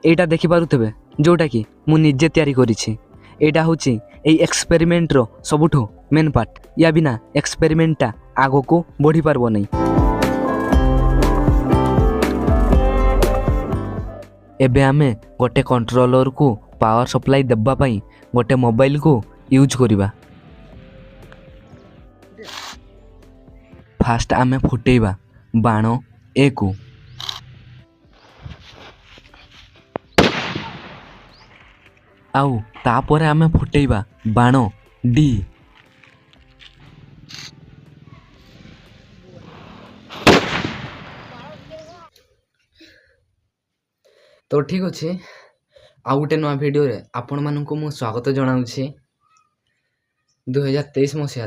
এইটা ଦେଖିପାରୁଥିବେ जोटा कि मु निजे तैयारी करिछि। एटा होछि एई एक्सपेरिमेंट रो सबुठो मेन पार्ट। या बिना एक्सपेरिमेंटटा आगो को बढ़ी पारबो नहीं। एबे आमे गोटे कंट्रोलर को पावर सप्लाई देबा पई गोटे मोबाइल को यूज करिबा। फास्ट आमे फुटेइबा बाण ए को। आउ तापरे आमे फुटेइबा बाण डी। तो ठीक अच्छे आउ गोटे नुआ भिडियो रे आपण मानक मु स्वागत जनाऊँगी। 2023 मसीह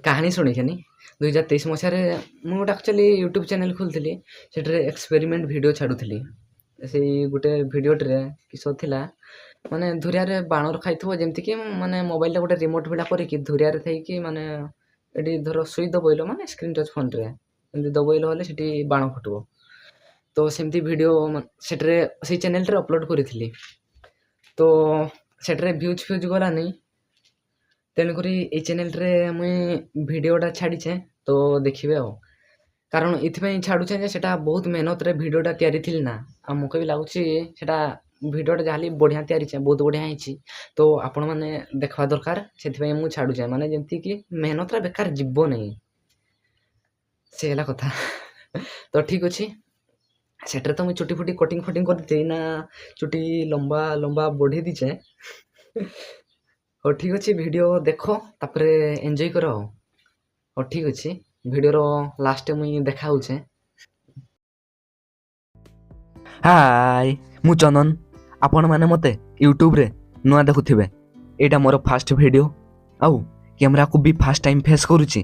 कहानी शुणिकेनी 2023 मसीह मुझे गोटे एक्चुअली यूट्यूब चैनल खोलती से एक्सपेरिमेंट वीडियो छाड़ुली। से गोटे भिडियोटे किस थिला माने धुरिया बाण रखाई जमती कि माने मोबाइल गोटे रिमोट भिड़ा करके धुरिया थी माने ये धर सुई दबैल माने स्क्रीन टच फोन रे दबैल हेल्ले से बाण फुटब। तो सेमती वीडियो से चैनल रे अपलोड करी। तो सेठरे व्यूज फ्यूज गलानी तेणुक ये चैनल रे मुई वीडियोटा छाड़ीचे। तो देखिए कारण इथि छाड़ुचे सेटा बहुत मेहनत रे वीडियोटा तैयारी थी ना आमको भी लगुच सेटा वीडियोटा जहाँ बढ़िया तैयारी बहुत बढ़िया होती। तो आपण मैंने देखा दरकार से मुझे छाड़ुचे माने जमती कि मेहनत रे बेकार जीव नहीं से कथा। तो ठीक अच्छे सेटर तो मुझे चुटी फुटी कटिंग फटिंग करती ना चुटी लंबा लंबा बढ़ी दीचे। हो ठीक अच्छे वीडियो देख तापर एंजॉय कर। हो ठीक अच्छे वीडियो रो लास्ट मुई देखा। हाय मु चंदन आपण माने मते यूट्यूब रे नुआ देखुथिबे। एटा मोर फर्स्ट वीडियो आउ कैमरा को भी फर्स्ट टाइम फेस करूची।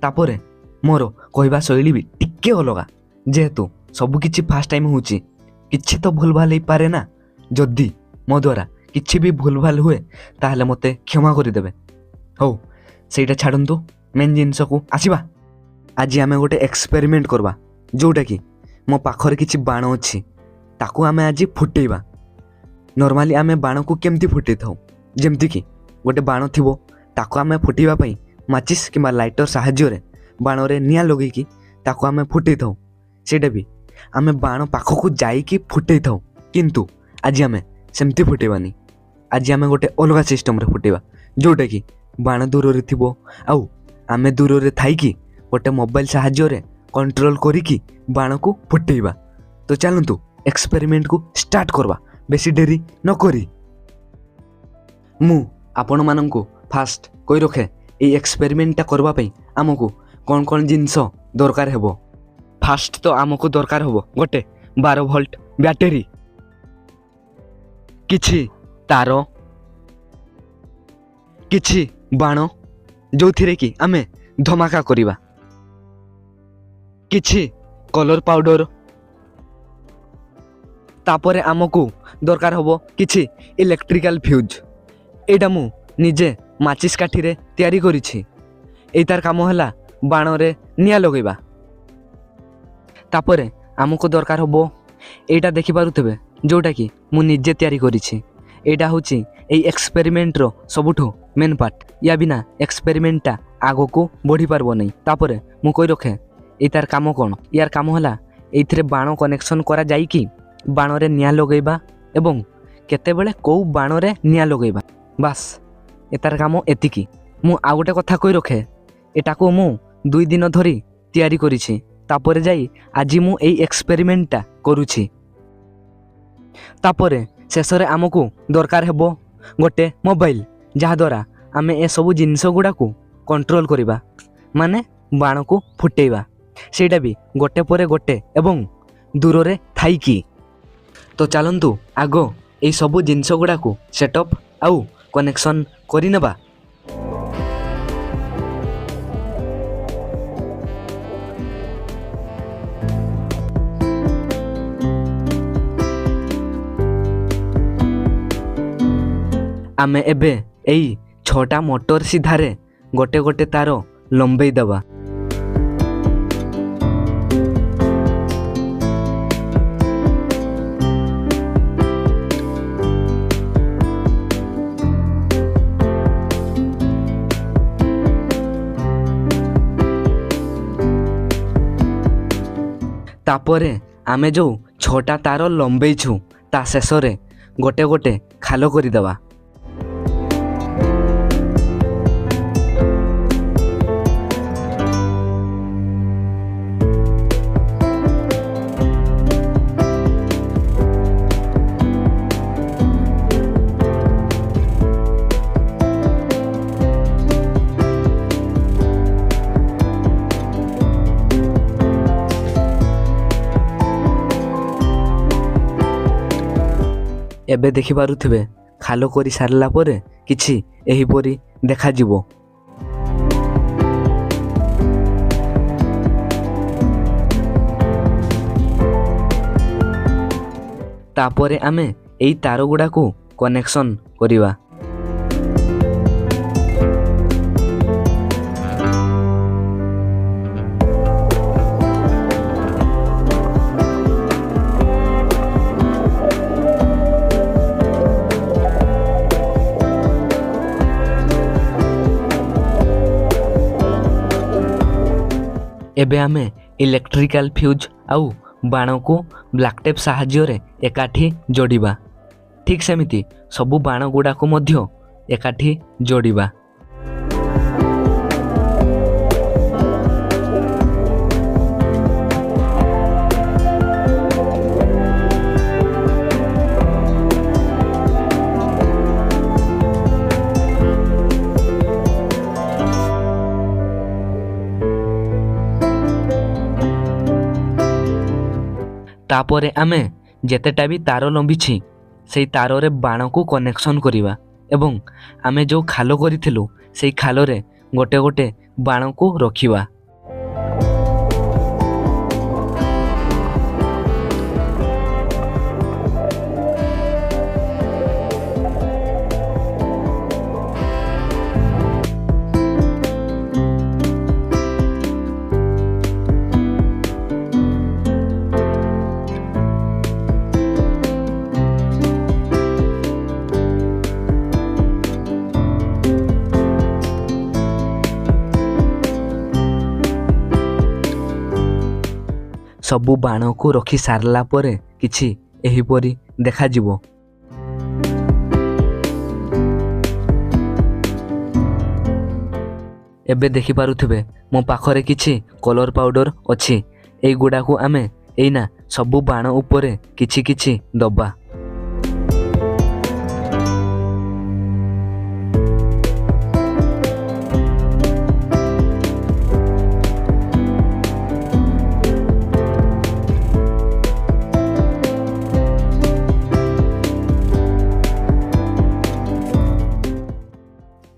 तापरे मोर कहबा शैली भी टिके अलगा जेहेतु सब किछि फर्स्ट टाइम होची। किछि तो भूल भाल पारे ना। जदि मो द्वारा किछि भी भूल भाल हुए ताहले मते क्षमा कर देबे। हो सेटा छाड़ंतु मेन जिंस को आसीबा। आज आमे गोटे एक्सपेरिमेंट करबा जोटा कि मो पाखरे किछि बाण अछि ताकू आमे आज फुटेइबा। नॉर्मली आमे बाण को केमती फुटे थाउ जेमती कि गोटे बाण थिबो ताकू आमे फुटेइबा पई माचिस किबा लाइटर सहाय्य रे बाण रे निया लगै कि ताकू आमे फुटे थाउ। सेटा भी आमे बाण पाखकू जाइकी फुटे थाउ किंतु आज आमे सेमती फुटेबानी। आज आमे गोटे अलगा सिस्टम रे फुटेबा जोटा कि बाण दूर रे थिबो आउ आमे दूर रे थाई कि गोटे मोबाइल सहाय्य रे कंट्रोल करिकी बाण को फुटेबा। तो चलंतु एक्सपेरिमेंट को स्टार्ट करबा बेसी देरी न करी। मु आपण माननकु फास्ट कोइ रखे ए एक्सपेरिमेंटटा करबा पई हमकु कोन कोन जिंस दरकार हेबो। फास्ट तो आमको दरकार होबो गोटे 12 वोल्ट बैटरी, किछि तार, किछि बाण जो थिरे कि आमे धमाका करिबा, किछि कलर पाउडर, तापरे आमको दरकार होबो किछि इलेक्ट्रिकल फ्यूज। एटा मु निजे माचिस काठी रे तैयारी करिछि। एतार काम होला बाण रे निया लगेबा। तापरे आमको दरकार होबो एटा देखि पारुथिबे जोटा कि मु निजे तैयारी करिछि। एटा होछि एई एक्सपेरिमेंट रो सबुठो मेन पार्ट। या बिना एक्सपेरिमेंटटा आगो को बढ़ी पारबो नहीं। तापरे मु कहि रखे एतार काम कोन। यार काम होला एथिरे बाण कनेक्शन करा जाई कि बाण रे निया लगेबा एवं केते बेले को बाण रे निया लगेबा। बस एतार काम एतिकी। मु आ गोटे कथा कहि रखे एटा को मु 2 दिन धरी तैयारी करिछि। तापरे जाई आज मु एई एक्सपेरिमेंटटा करूछि। तापरे शेषरे आमको दरकार हेबो गोटे मोबाइल जहा द्वारा आमे ए सब जिंस गुडा को कंट्रोल करिबा माने बाण को फुटेइबा। सेटा भी गोटे परे गोटे एवं दूर रे थाई की। तो चलंतु आगो ए सब जिंस गुडा को सेटअप आउ कनेक्शन करि नेबा। आमे एबे एई 6टा मोटर सीधारे गोटे गोटे तार लंबई दबा। ତାପରେ ଆମେ ଯେଉଁ 6ଟା ତାର ଲମ୍ବେଇଛୁ ତା ଶେଷରେ ଗୋଟେ ଗୋଟେ ଖାଲ କରିଦେବା। ଏବେ ଦେଖିପାରୁଥିବେ ଖାଲ କରି ସାରିଲା ପରେ କିଛି ଏହିପରି ଦେଖାଯିବ। ତାପରେ ଆମେ ଏଇ ତାର ଗୁଡ଼ାକୁ କନେକ୍ସନ୍ କରିବା। ଏବେ ଆମେ ଇଲେକ୍ଟ୍ରିକାଲ ଫ୍ୟୁଜ୍ ଆଉ ବାଣକୁ ବ୍ଲାକ୍ ଟେପ୍ ସାହାଯ୍ୟରେ ଏକାଠି ଯୋଡ଼ିବା। ଠିକ୍ ସେମିତି ସବୁ ବାଣ ଗୁଡ଼ାକୁ ମଧ୍ୟ ଏକାଠି ଯୋଡ଼ିବା। ତାପରେ ଆମେ ଯେତେଟା ବି ତାର ଲମ୍ବିଛି ସେଇ ତାରରେ ବାଣକୁ କନେକ୍ସନ୍ କରିବା ଏବଂ ଆମେ ଯେଉଁ ଖାଲ କରିଥିଲୁ ସେଇ ଖାଲରେ ଗୋଟେ ଗୋଟେ ବାଣକୁ ରଖିବା। ସବୁ ବାଣକୁ ରଖି ସାରିଲା ପରେ କିଛି ଏହିପରି ଦେଖାଯିବ। ଏବେ ଦେଖିପାରୁଥିବେ ମୋ ପାଖରେ କିଛି କଲର୍ ପାଉଡ଼ର ଅଛି। ଏଇଗୁଡ଼ାକୁ ଆମେ ଏଇନା ସବୁ ବାଣ ଉପରେ କିଛି କିଛି ଦବା।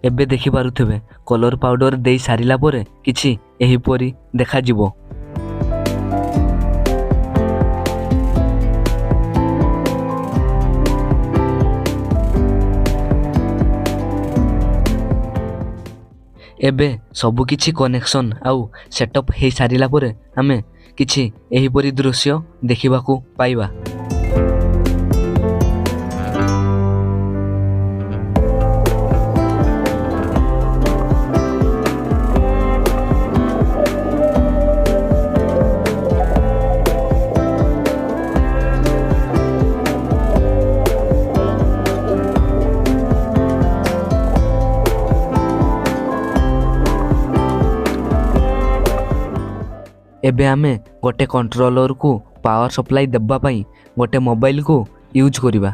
ଏବେ ଦେଖିପାରୁଥିବେ କଲର୍ ପାଉଡ଼ର ଦେଇ ସାରିଲା ପରେ କିଛି ଏହିପରି ଦେଖାଯିବ। ଏବେ ସବୁକିଛି କନେକ୍ସନ୍ ଆଉ ସେଟଅପ୍ ହେଇସାରିଲା ପରେ ଆମେ କିଛି ଏହିପରି ଦୃଶ୍ୟ ଦେଖିବାକୁ ପାଇବା। ଏବେ ଆମେ ଗୋଟେ କଣ୍ଟ୍ରୋଲରକୁ ପାୱାର ସପ୍ଲାଇ ଦେବା ପାଇଁ ଗୋଟେ ମୋବାଇଲକୁ ୟୁଜ୍ କରିବା।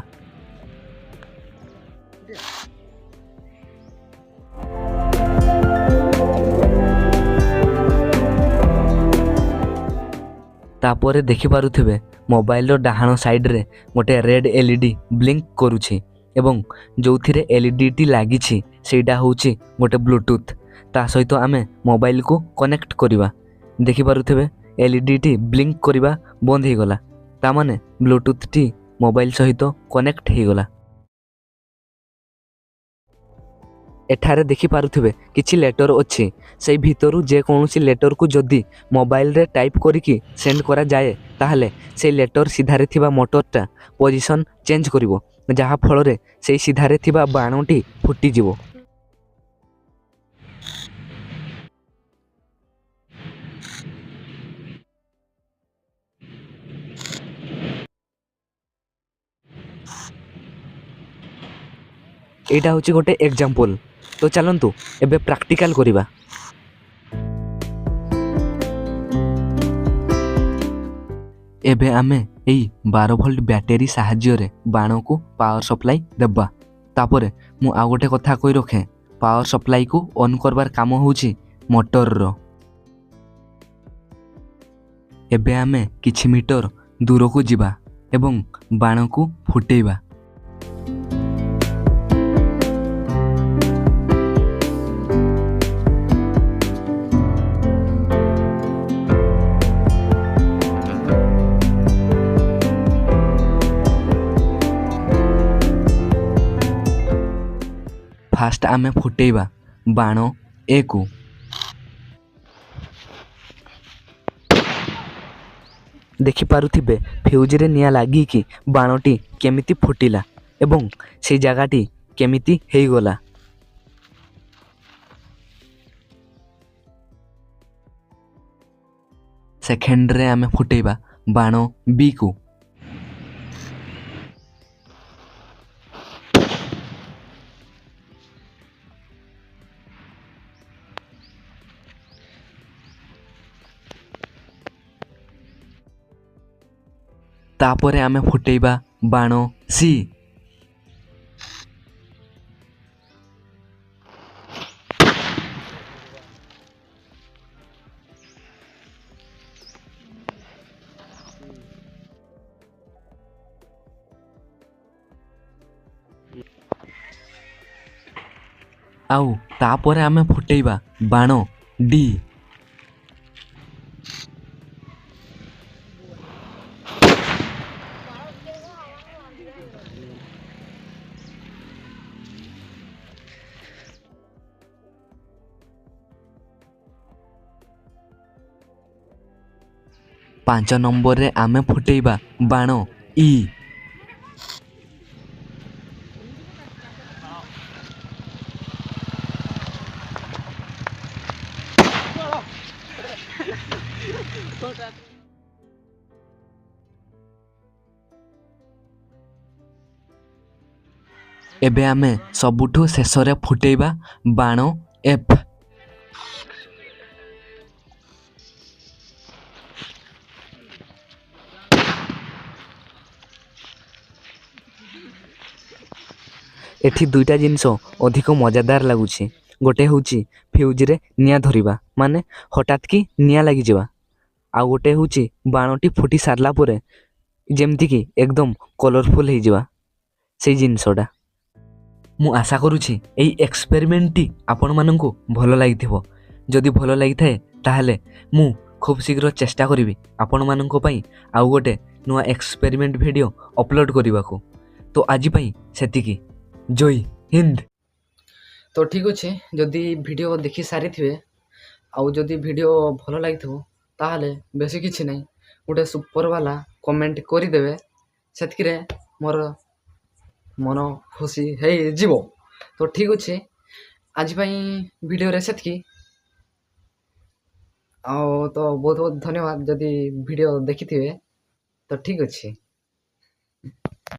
ତାପରେ ଦେଖିପାରୁଥିବେ ମୋବାଇଲର ଡାହାଣ ସାଇଡ଼ରେ ଗୋଟେ ରେଡ୍ LED ବ୍ଲିଙ୍କ କରୁଛି ଏବଂ ଯେଉଁଥିରେ LEDଟି ଲାଗିଛି ସେଇଟା ହେଉଛି ଗୋଟେ ବ୍ଲୁଟୁଥ୍। ତା ସହିତ ଆମେ ମୋବାଇଲକୁ କନେକ୍ଟ କରିବା। ଦେଖିପାରୁଥିବେ LEDଟି ବ୍ଲିଙ୍କ କରିବା ବନ୍ଦ ହେଇଗଲା, ତାମାନେ ବ୍ଲୁଟୁଥ୍ଟି ମୋବାଇଲ ସହିତ କନେକ୍ଟ ହେଇଗଲା। ଏଠାରେ ଦେଖିପାରୁଥିବେ କିଛି ଲେଟର ଅଛି। ସେଇ ଭିତରୁ ଯେକୌଣସି ଲେଟରକୁ ଯଦି ମୋବାଇଲରେ ଟାଇପ୍ କରିକି ସେଣ୍ଡ କରାଯାଏ ତାହେଲେ ସେଇ ଲେଟର ସିଧାରେ ଥିବା ମୋଟରଟା ପୋଜିସନ୍ ଚେଞ୍ଜ କରିବ, ଯାହା ଫଳରେ ସେଇ ସିଧାରେ ଥିବା ବାଣଟି ଫୁଟିଯିବ। ଏଇଟା ହେଉଛି ଗୋଟେ ଏକ୍ଜାମ୍ପଲ୍। ତ ଚାଲନ୍ତୁ ଏବେ ପ୍ରାକ୍ଟିକାଲ୍ କରିବା। ଏବେ ଆମେ ଏଇ 12 ଭୋଲ୍ଟ ବ୍ୟାଟେରୀ ସାହାଯ୍ୟରେ ବାଣକୁ ପାୱାର ସପ୍ଲାଇ ଦେବା। ତାପରେ ମୁଁ ଆଉ ଗୋଟେ କଥା କହି ରଖେ, ପାୱାର ସପ୍ଲାଇକୁ ଅନ୍ କରବାର କାମ ହେଉଛି ମୋଟରର। ଏବେ ଆମେ କିଛି ମିଟର ଦୂରକୁ ଯିବା ଏବଂ ବାଣକୁ ଫୁଟେଇବା। ଫାଷ୍ଟ ଆମେ ଫୁଟେଇବା ବାଣ ଏକୁ। ଦେଖିପାରୁଥିବେ ଫ୍ୟୁଜ୍ରେ ନିଆଁ ଲାଗିକି ବାଣଟି କେମିତି ଫୁଟିଲା ଏବଂ ସେଇ ଜାଗାଟି କେମିତି ହେଇଗଲା। ସେକେଣ୍ଡରେ ଆମେ ଫୁଟେଇବା ବାଣ ବିକୁ। ତାପରେ ଆମେ ଫୁଟେଇବା ବାଣ ସି। ଆଉ ତାପରେ ଆମେ ଫୁଟେଇବା ବାଣ ଡି। ପାଞ୍ଚ ନମ୍ବରରେ ଆମେ ଫୁଟେଇବା ବାଣ ଇ। ଏବେ ଆମେ ସବୁଠୁ ଶେଷରେ ଫୁଟେଇବା ବାଣ ଏଫ୍। ଏଠି ଦୁଇଟା ଜିନିଷ ଅଧିକ ମଜାଦାର ଲାଗୁଛି। ଗୋଟେ ହେଉଛି ଫ୍ୟୁଜ୍ରେ ନିଆଁ ଧରିବା, ମାନେ ହଠାତ୍ କି ନିଆଁ ଲାଗିଯିବା। ଆଉ ଗୋଟେ ହେଉଛି ବାଣଟି ଫୁଟି ସାରିଲା ପରେ ଯେମିତିକି ଏକଦମ କଲରଫୁଲ୍ ହେଇଯିବା, ସେଇ ଜିନିଷଟା। ମୁଁ ଆଶା କରୁଛି ଏଇ ଏକ୍ସପେରିମେଣ୍ଟଟି ଆପଣମାନଙ୍କୁ ଭଲ ଲାଗିଥିବ। ଯଦି ଭଲ ଲାଗିଥାଏ ତାହେଲେ ମୁଁ ଖୁବ୍ ଶୀଘ୍ର ଚେଷ୍ଟା କରିବି ଆପଣମାନଙ୍କ ପାଇଁ ଆଉ ଗୋଟେ ନୂଆ ଏକ୍ସପେରିମେଣ୍ଟ ଭିଡ଼ିଓ ଅପଲୋଡ଼ କରିବାକୁ। ତ ଆଜି ପାଇଁ ସେତିକି। ଜୟ ହିନ୍ଦ। ତ ଠିକ୍ ଅଛି, ଯଦି ଭିଡ଼ିଓ ଦେଖି ସାରିଥିବେ ଆଉ ଯଦି ଭିଡ଼ିଓ ଭଲ ଲାଗିଥିବ ତାହେଲେ ବେଶୀ କିଛି ନାହିଁ, ଗୋଟେ ସୁପର ବାଲା କମେଣ୍ଟ କରିଦେବେ। ସେତିକିରେ ମୋର ମନ ଖୁସି ହେଇଯିବ। ତ ଠିକ୍ ଅଛି, ଆଜି ପାଇଁ ଭିଡ଼ିଓରେ ସେତିକି। ଆଉ ତ ବହୁତ ବହୁତ ଧନ୍ୟବାଦ ଯଦି ଭିଡ଼ିଓ ଦେଖିଥିବେ। ତ ଠିକ୍ ଅଛି।